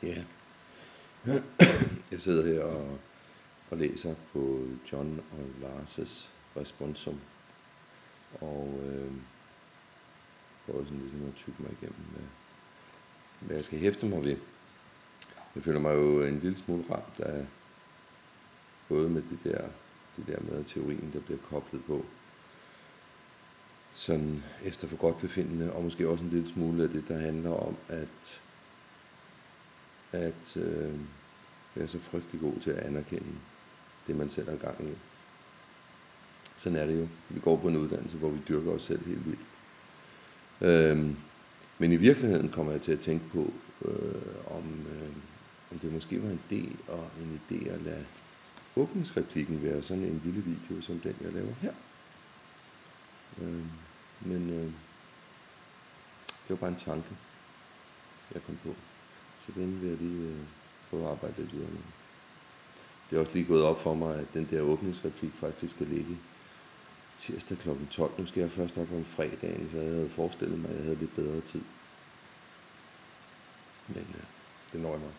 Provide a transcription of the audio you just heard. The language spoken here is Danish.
Ja, jeg sidder her og læser på John og Lars' responsum, og prøver sådan ligesom at tykke mig igennem, hvad jeg skal hæfte mig ved. Jeg føler mig jo en lille smule ramt af både med det der med teorien, der bliver koblet på, sådan efter for godt befindende, og måske også en lille smule af det, der handler om, at være så frygtelig god til at anerkende det, man selv har gang i. Sådan er det jo. Vi går på en uddannelse, hvor vi dyrker os selv helt vildt. Men i virkeligheden kommer jeg til at tænke på, om det måske var en idé at lade åbningsreplikken være sådan en lille video, som den, jeg laver her. Men det var bare en tanke, jeg kom på. Så den vil jeg lige prøve at arbejde lidt videre med. Det er også lige gået op for mig, at den der åbningsreplik faktisk skal ligge tirsdag kl. 12. Nu skal jeg først op om fredagen, så jeg havde forestillet mig, at jeg havde lidt bedre tid. Men det når jeg nok.